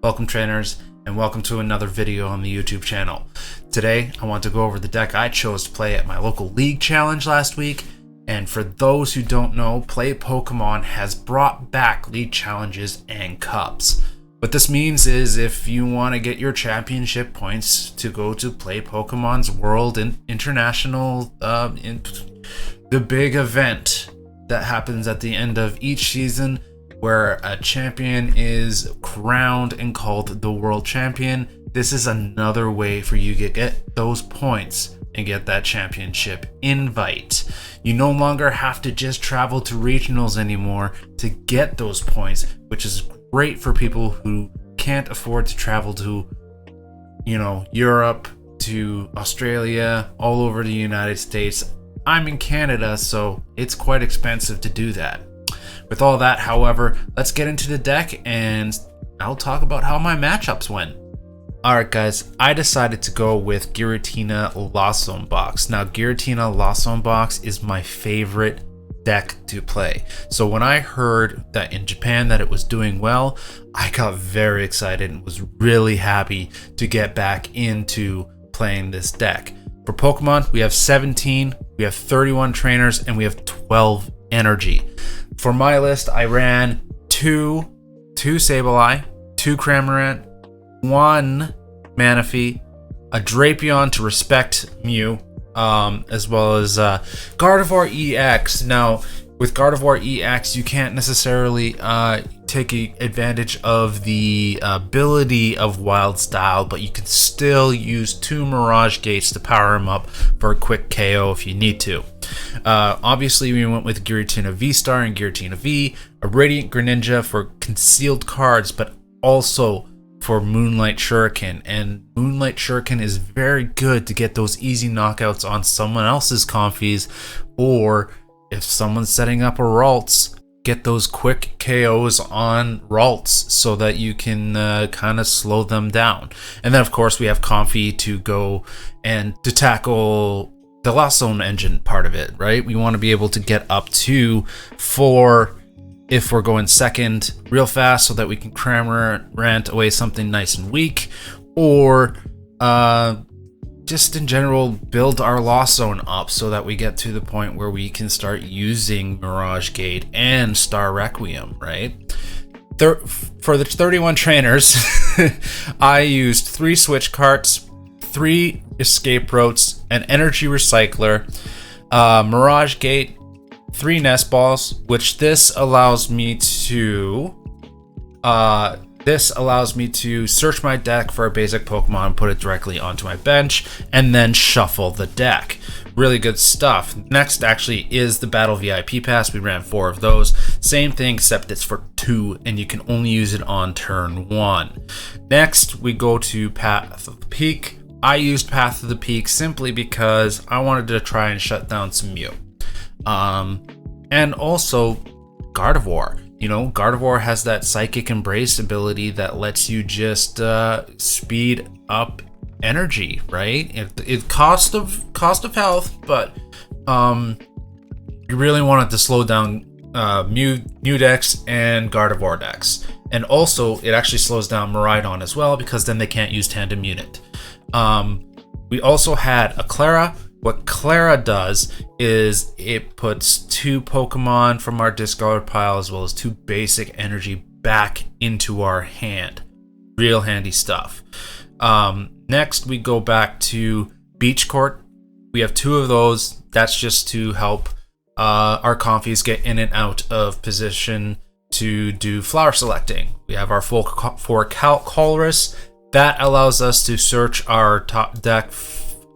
Welcome trainers, and welcome to another video on the YouTube channel. Today I want to go over the deck I chose to play at my local league challenge last week. And for those who don't know, Play Pokemon has brought back league challenges and cups. What this means is if you want to get your championship points to go to Play Pokemon's World International, the big event that happens at the end of each season, where a champion is crowned and called the world champion. This is another way for you to get those points and get that championship invite. You no longer have to just travel to regionals anymore to get those points, which is great for people who can't afford to travel to, Europe, to Australia, all over the United States. I'm in Canada, so it's quite expensive to do that. With all that, however, let's get into the deck and I'll talk about how my matchups went. Alright guys, I decided to go with Giratina Box. Now Giratina Box is my favorite deck to play. So when I heard that in Japan that it was doing well, I got very excited and was really happy to get back into playing this deck. For Pokemon, we have 17, we have 31 trainers, and we have 12 energy. For my list, I ran two Sableye, 2 Cramorant, 1 Manaphy, a Drapion to respect Mew, as well as Gardevoir EX. Now, with Gardevoir EX, you can't necessarily take advantage of the ability of Wild Style, but you can still use 2 Mirage Gates to power him up for a quick KO if you need to. Obviously, we went with Giratina VSTAR and Giratina V, a Radiant Greninja for concealed cards, but also for Moonlight Shuriken. And Moonlight Shuriken is very good to get those easy knockouts on someone else's Comfies, or if someone's setting up a Ralts, get those quick KOs on Ralts so that you can kind of slow them down. And then of course we have Comfy to go and to tackle the Lost Zone engine part of it, right? We want to be able to get up to 4 if we're going second real fast so that we can Cramorant away something nice and weak, or just in general build our Lost Zone up so that we get to the point where we can start using Mirage Gate and Star Requiem, right? For the 31 trainers, I used 3 switch carts, 3 escape routes, an energy recycler, Mirage Gate, 3 nest balls, which this allows me to search my deck for a basic Pokemon, put it directly onto my bench, and then shuffle the deck. Really good stuff. Next actually is the Battle VIP Pass. We ran 4 of those. Same thing, except it's for 2, and you can only use it on turn 1. Next, we go to Path of the Peak. I used Path of the Peak simply because I wanted to try and shut down some Mew. And also Gardevoir. Gardevoir has that Psychic Embrace ability that lets you just speed up energy, right? It cost of health, but you really wanted to slow down Mew decks and Gardevoir decks. And also, it actually slows down Miraidon as well, because then they can't use Tandem Unit. We also had a Clara. What Clara does is it puts 2 Pokemon from our discard pile as well as 2 basic energy back into our hand. Real handy stuff. Next, we go back to Beach Court. We have 2 of those. That's just to help our Comfies get in and out of position to do flower selecting. We have our full 4 Colress. That allows us to search our top deck.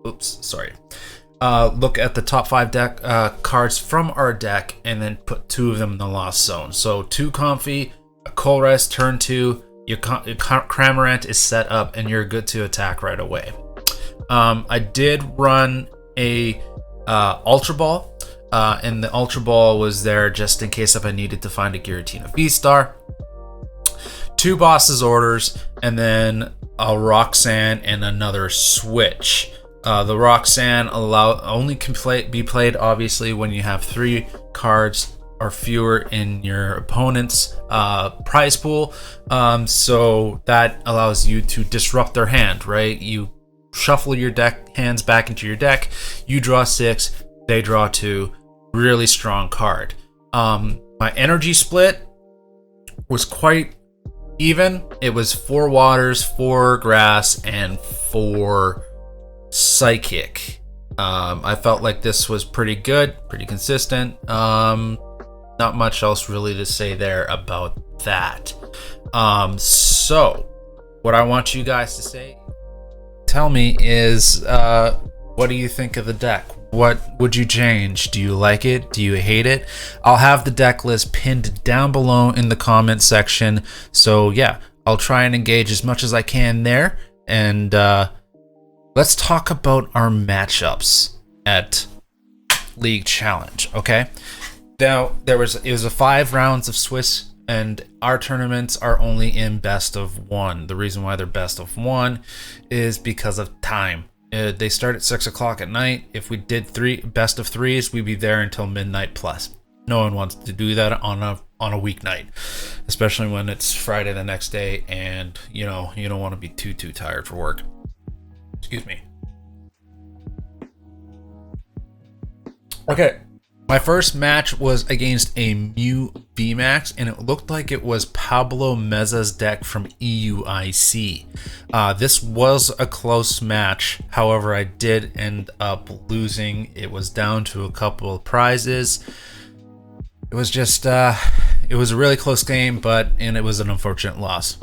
Look at the top 5 deck cards from our deck and then put 2 of them in the Lost Zone. So 2 Comfy, a Colress, turn 2, your Cramorant is set up and you're good to attack right away. I did run a Ultra Ball, and the Ultra Ball was there just in case if I needed to find a Giratina VSTAR. 2 Boss's Orders, and then a Roxanne and another Switch. The Roxanne only can be played obviously when you have 3 cards or fewer in your opponent's prize pool. So that allows you to disrupt their hand, right? You shuffle your hands back into your deck. You draw 6, they draw 2. Really strong card. My energy split was quite even. It was 4 waters, 4 grass, and 4 psychic. I felt like this was pretty good, pretty consistent. Not much else really to say there about that. So what I want you guys to say, tell me, is what do you think of the deck? What would you change? Do you like it? Do you hate it? I'll have the deck list pinned down below in the comment section. So yeah, I'll try and engage as much as I can there. And let's talk about our matchups at League Challenge, okay? Now, it was a 5 rounds of Swiss, and our tournaments are only in best of 1. The reason why they're best of 1 is because of time. They start at 6 o'clock at night. If we did 3 best of 3s, we'd be there until midnight plus. No one wants to do that on a weeknight, especially when it's Friday the next day, and you don't want to be too tired for work. Excuse me. Okay, my first match was against a Mew VMAX, and it looked like it was Pablo Meza's deck from EUIC. This was a close match. However, I did end up losing. It was down to a couple of prizes. It was just, it was a really close game, and it was an unfortunate loss.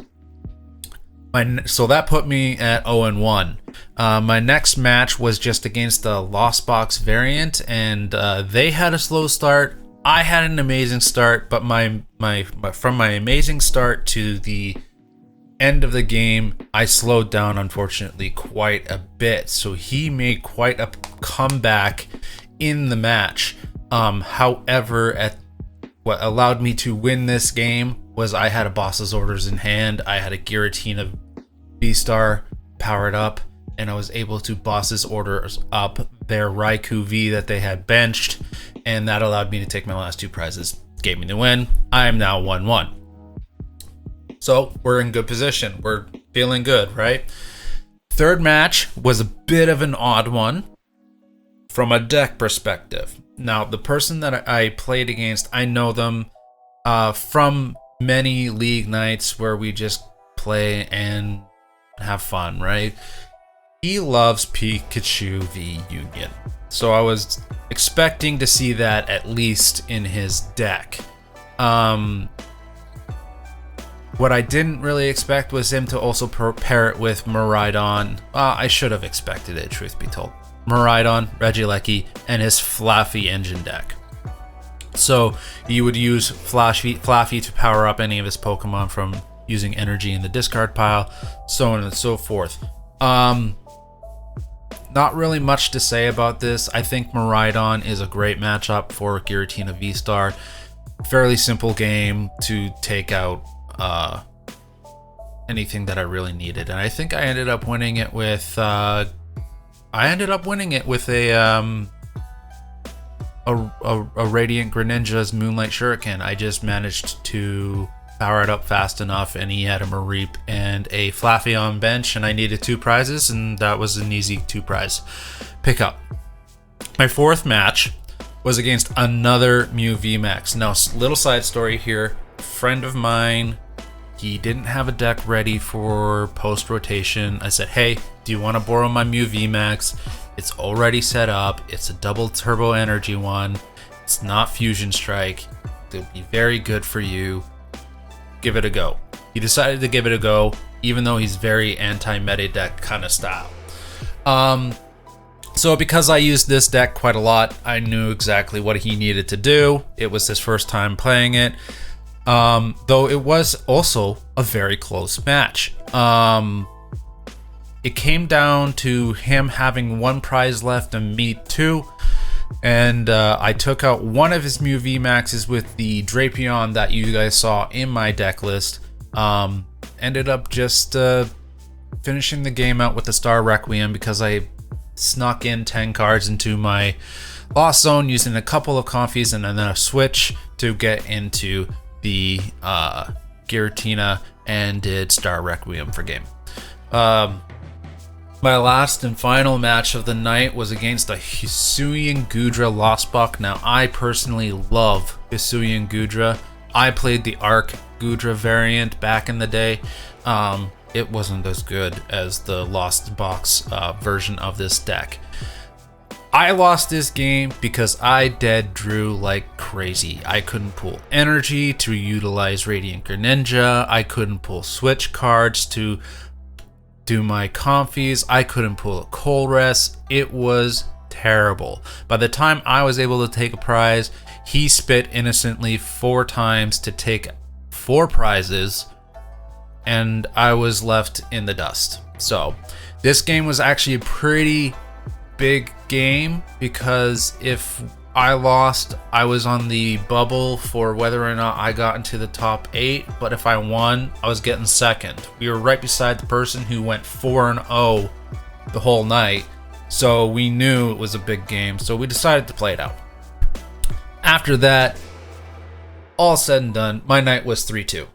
So that put me at 0-1. My next match was just against the Lost Box variant, and they had a slow start. I had an amazing start, but from my amazing start to the end of the game, I slowed down, unfortunately, quite a bit. So he made quite a comeback in the match. However, what allowed me to win this game was I had a boss's orders in hand. I had a Giratina VSTAR powered up, and I was able to boss's orders up their Requiem V that they had benched, and that allowed me to take my last 2 prizes. Gave me the win. I am now 1-1. So we're in good position. We're feeling good, right? Third match was a bit of an odd one from a deck perspective. Now, the person that I played against, I know them from many league nights where we just play and have fun, right? He loves Pikachu V Union. So I was expecting to see that at least in his deck. What I didn't really expect was him to also pair it with Miraidon. I should have expected it, truth be told. Miraidon, Regieleki, and his Flaffy engine deck. So you would use Flaffy to power up any of his Pokemon from using energy in the discard pile, so on and so forth. Not really much to say about this. I think Miraidon is a great matchup for Giratina VSTAR. Fairly simple game to take out anything that I really needed, and I think I ended up winning it with a Radiant Greninja's Moonlight Shuriken. I just managed to power it up fast enough, and he had a Mareep and a Flaffy on bench, and I needed 2 prizes, and that was an easy 2 prize pickup. My fourth match was against another Mew VMAX. Now, little side story here. A friend of mine, he didn't have a deck ready for post-rotation. I said, hey, do you want to borrow my Mew VMAX? It's already set up. It's a double turbo energy one. It's not Fusion Strike. It'll be very good for you. Give it a go. He decided to give it a go, even though he's very anti-meta deck kind of style. So because I used this deck quite a lot, I knew exactly what he needed to do. It was his first time playing it. Though it was also a very close match. It came down to him having 1 prize left and me 2. And I took out one of his Mew VMAXs with the Drapion that you guys saw in my deck list. Ended up just finishing the game out with the Star Requiem because I snuck in 10 cards into my Lost Zone using a couple of confies and then a switch to get into the Giratina and did Star Requiem for game. My last and final match of the night was against a Hisuian Goodra Lost Buck. Now, I personally love Hisuian Goodra. I played the Arc Goodra variant back in the day. It wasn't as good as the Lost Box version of this deck. I lost this game because I dead drew like crazy. I couldn't pull energy to utilize Radiant Greninja. I couldn't pull switch cards to do my confies. I couldn't pull a Colress. It was terrible. By the time I was able to take a prize, he spit innocently 4 times to take 4 prizes, and I was left in the dust. So this game was actually a pretty big game, because if I lost, I was on the bubble for whether or not I got into the top 8, but if I won, I was getting second. We were right beside the person who went 4-0 the whole night, so we knew it was a big game, so we decided to play it out. After that, all said and done, my night was 3-2.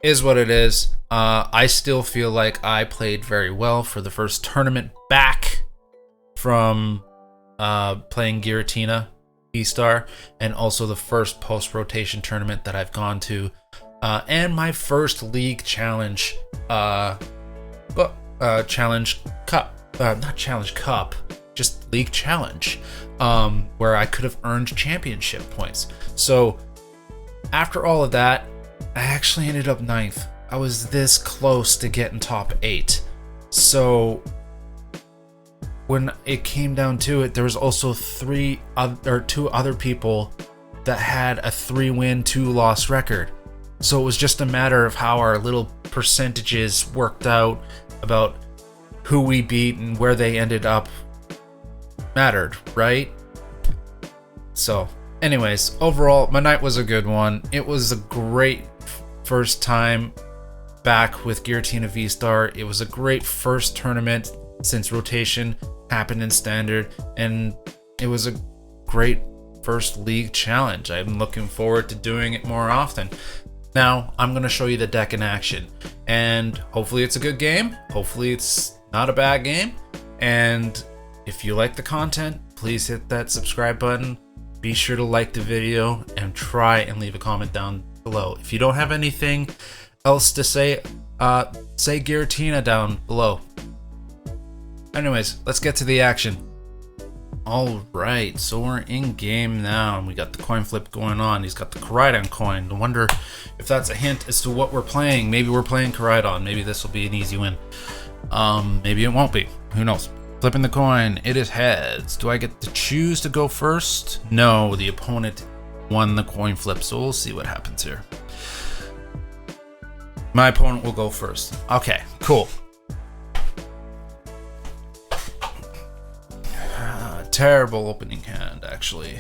Is what it is. I still feel like I played very well for the first tournament back from playing Giratina VSTAR, and also the first post-rotation tournament that I've gone to, and my first league challenge, challenge cup, not challenge cup, just league challenge, where I could have earned championship points. So after all of that, I actually ended up 9th. I was this close to getting top 8. So when it came down to it, there was also 2 other people that had a 3-win, 2-loss record. So it was just a matter of how our little percentages worked out about who we beat and where they ended up mattered, right? So anyways, overall, my night was a good one. It was a great first time back with Giratina VSTAR. It was a great first tournament since rotation happened in standard, and it was a great first league challenge. I'm looking forward to doing it more often. Now I'm going to show you the deck in action, and hopefully it's a good game. Hopefully it's not a bad game. And if you like the content, please hit that subscribe button. Be sure to like the video and try and leave a comment down below. If you don't have anything else to say, say Giratina down below. Anyways, let's get to the action. Alright, so we're in game now, and we got the coin flip going on. He's got the Koraidon coin. I wonder if that's a hint as to what we're playing. Maybe we're playing Koraidon. Maybe this will be an easy win. Maybe it won't be. Who knows? Flipping the coin. It is heads. Do I get to choose to go first? No, the opponent won the coin flip, so we'll see what happens here. My opponent will go first. Okay, cool. Terrible opening hand, actually.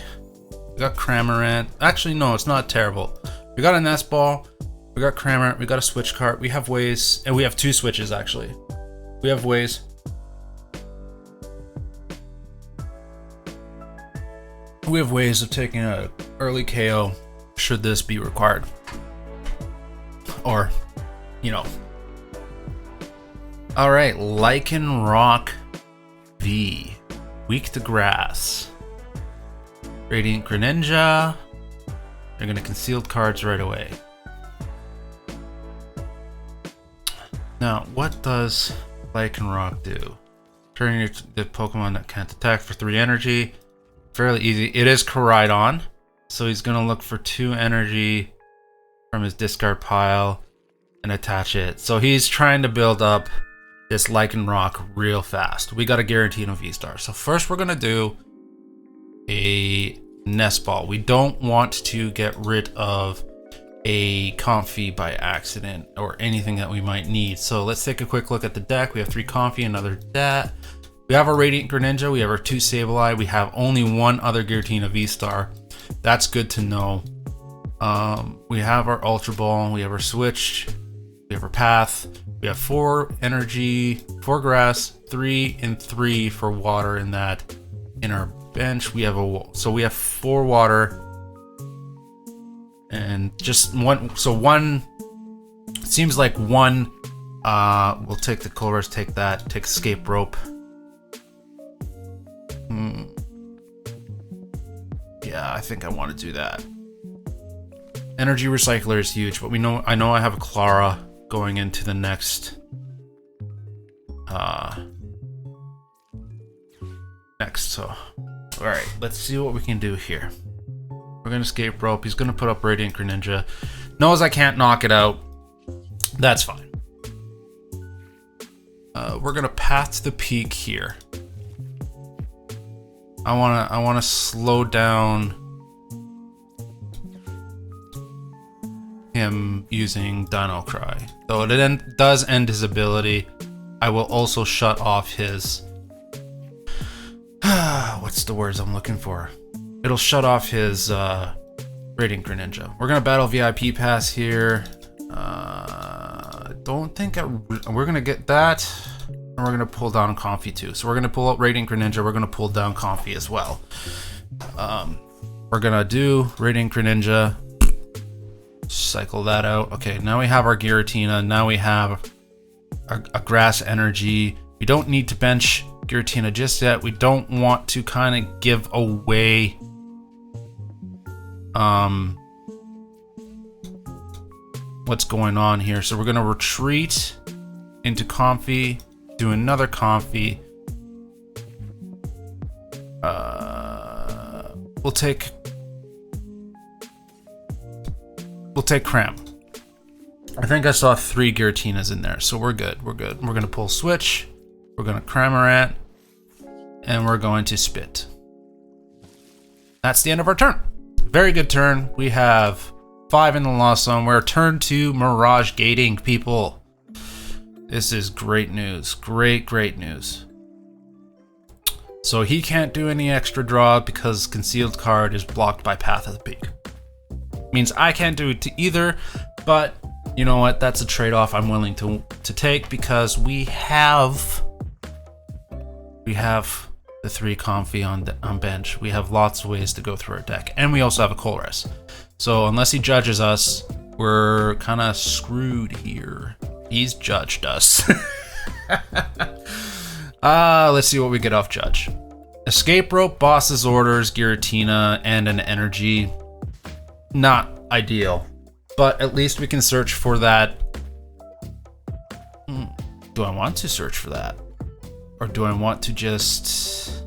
We got Cramorant. Actually, no, it's not terrible. We got a Nest Ball. We got Cramorant. We got a switch card. We have ways, and we have 2 switches, actually. We have ways. We have ways of taking an early KO should this be required. Or, you know. Alright, Lycanroc V. Weak to grass. Radiant Greninja. They're going to concealed cards right away. Now, what does Lycanroc do? Turning the Pokemon that can't attack for 3 energy. Fairly easy. It is Koraidon, so he's going to look for 2 energy from his discard pile and attach it. So he's trying to build up this Lycanroc real fast. We got a Giratina VSTAR. So first we're going to do a Nest Ball. We don't want to get rid of a Comfy by accident or anything that we might need. So let's take a quick look at the deck. We have 3 Comfy, another that. We have our Radiant Greninja. We have our 2 Sableye. We have only 1 other Giratina VSTAR. That's good to know. We have our Ultra Ball. We have our Switch. We have our Path. We have 4 energy, 4 grass, 3 and 3 for water in that. In our bench, we have so we have 4 water, And just one, so one, seems like one, we'll take the Colress, take that, take Escape Rope. Yeah, I think I want to do that. Energy Recycler is huge, but I know I have a Clara going into the next, so, alright, let's see what we can do here. We're gonna Escape Rope, he's gonna put up Radiant Greninja. Knows I can't knock it out. That's fine. We're gonna Path to the Peak here. I wanna slow down him using Dino Cry. Though it does end his ability, I will also shut off his... what's the words I'm looking for? It'll shut off his Radiant Greninja. We're gonna battle VIP Pass here. Don't think we're gonna get that, and we're gonna pull down Comfy too. So we're gonna pull out Radiant Greninja. We're gonna pull down Comfy as well. We're gonna do Radiant Greninja. Cycle that out. Okay, now we have our Giratina. Now we have a Grass Energy. We don't need to bench Giratina just yet. We don't want to kind of give away what's going on here. So we're gonna retreat into Comfy, do another Comfy. We'll take Cram. I think I saw 3 Giratinas in there, so we're good. We're good. We're gonna pull Switch. We're gonna Cramorant, and we're going to Spit. That's the end of our turn. Very good turn. We have 5 in the Lost Zone. We're turn to Mirage Gating, people. This is great news. Great news. So he can't do any extra draw because Concealed Card is blocked by Path of the Peak. Means I can't do it either, but you know what? That's a trade-off I'm willing to take because we have the 3 Comfy on bench. We have lots of ways to go through our deck, and we also have a Colress. So unless he judges us, we're kind of screwed here. He's judged us. Let's see what we get off Judge. Escape Rope, Boss's Orders, Giratina, and an Energy. Not ideal, but at least we can search for that. Do I want to search for that? Or do I want to just...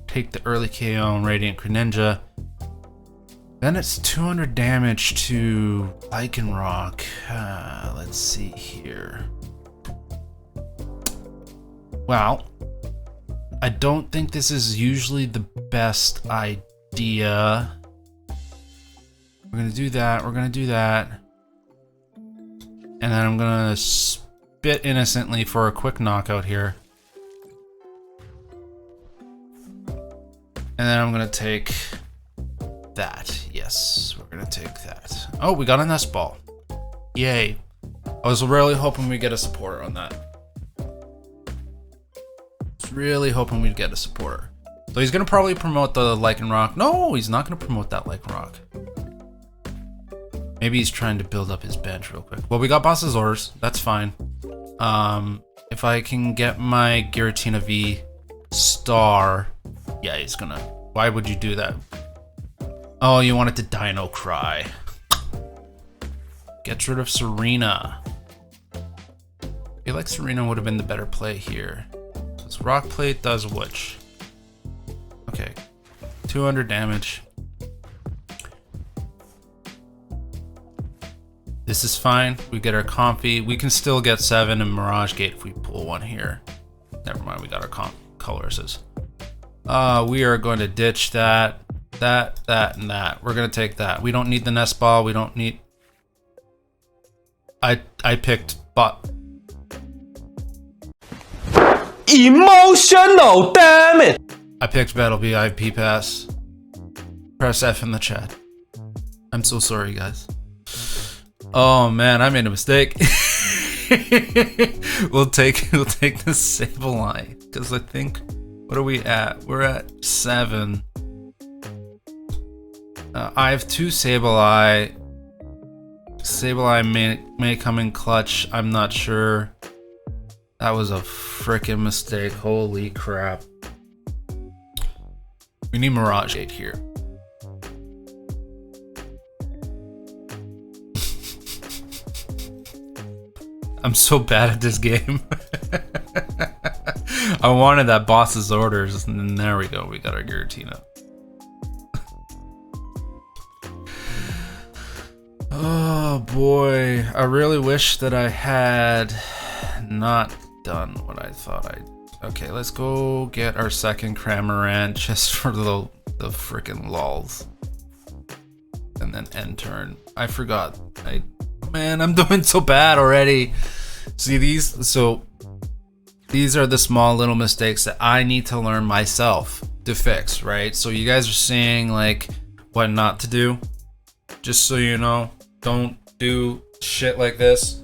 take the early KO on Radiant Greninja. Then it's 200 damage to Lycanroc. Let's see here. Well, I don't think this is usually the best idea. We're gonna do that. We're gonna do that. And then I'm gonna Spit innocently for a quick knockout here. And then I'm gonna take that. Yes, we're gonna take that. Oh, we got a Nest Ball. Yay. I was really hoping we'd get a supporter on that. Really hoping we'd get a supporter. So he's gonna probably promote the Lycanroc. No, he's not gonna promote that Lycanroc. Maybe he's trying to build up his bench real quick. Well, we got Boss's Orders. That's fine. If I can get my Giratina VSTAR. Yeah, he's gonna. Why would you do that? Oh, you wanted to Dino Cry. Gets rid of Serena. I feel like Serena would have been the better play here. This Rock Plate does which? Okay. 200 damage. This is fine. We get our Comfy. We can still get 7 in Mirage Gate if we pull one here. Never mind, we got our Colresses. We are going to ditch that, and that. We're going to take that. We don't need the Nest Ball. We don't need... I picked bot. Emotional, damn it! I picked Battle VIP Pass. Press F in the chat. I'm so sorry, guys. Oh man, I made a mistake. we'll take the Sableye because I think, what are we at? We're at 7. I have two Sableye. Sableye may come in clutch. I'm not sure. That was a freaking mistake. Holy crap. We need Mirage 8 here. I'm so bad at this game. I wanted that boss's orders, and there we go. We got our Giratina. Oh boy. I really wish that I had not done what I thought I'd. Okay, let's go get our second Cramorant just for the freaking lulz. And then end turn. I forgot. Man, I'm doing so bad already. See these? So these are the small little mistakes that I need to learn myself to fix, right? So you guys are seeing like what not to do. Just so you know, don't do shit like this.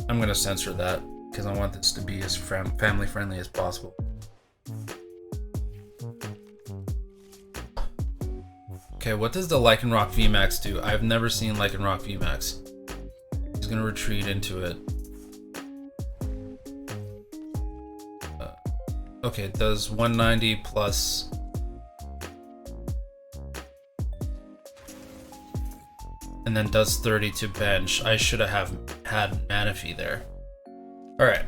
I'm gonna censor that because I want this to be as family friendly as possible. Okay, what does the Lycanroc VMAX do? I've never seen Lycanroc VMAX. He's gonna retreat into it. Okay, it does 190 plus. And then does 30 to bench. I should have had Manaphy there. Alright.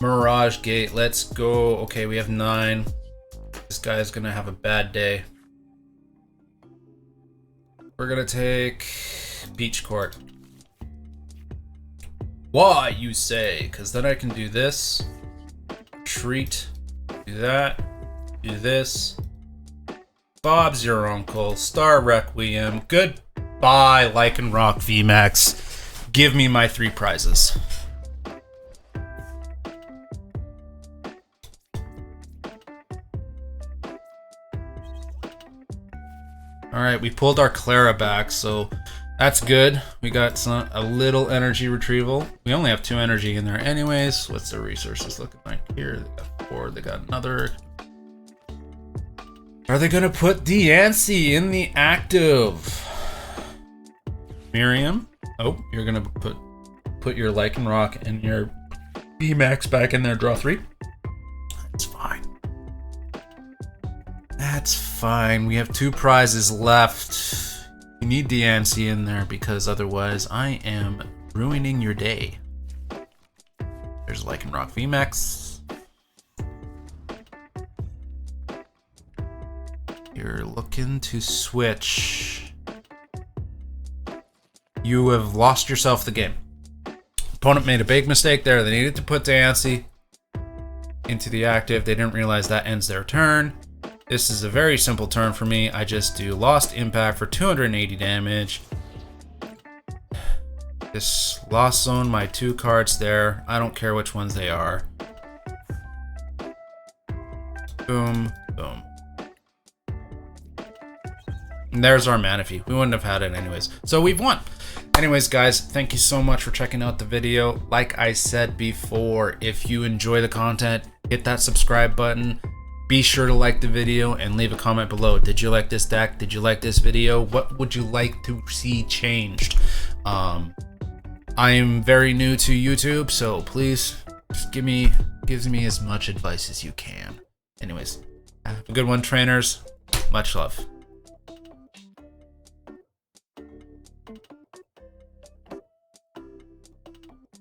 Mirage Gate, let's go. Okay, we have 9. This guy's gonna have a bad day. We're gonna take Beach Court. Why, you say? Because then I can do this. Treat. Do that. Do this. Bob's your uncle. Star Requiem. Goodbye, Lycanroc VMAX. Give me my 3 prizes. Alright, we pulled our Clara back, so that's good. We got a little energy retrieval. We only have 2 energy in there anyways. What's the resources looking like here? They got 4, they got another. Are they gonna put Diancie in the active? Miriam? Oh, you're gonna put your Lycanroc and your VMAX back in there, draw 3? That's fine. That's fine. We have 2 prizes left. You need Diancie in there because otherwise I am ruining your day. There's Lycanroc VMAX. You're looking to switch. You have lost yourself the game. Opponent made a big mistake there. They needed to put Diancie into the active. They didn't realize that ends their turn. This is a very simple turn for me. I just do Lost Impact for 280 damage. Just Lost Zone my 2 cards there. I don't care which ones they are. Boom, boom. And there's our Manaphy. We wouldn't have had it anyways. So we've won. Anyways, guys, thank you so much for checking out the video. Like I said before, if you enjoy the content, hit that subscribe button. Be sure to like the video and leave a comment below. Did you like this deck? Did you like this video? What would you like to see changed? I am very new to YouTube, so please just give me as much advice as you can. Anyways, have a good one, trainers. Much love.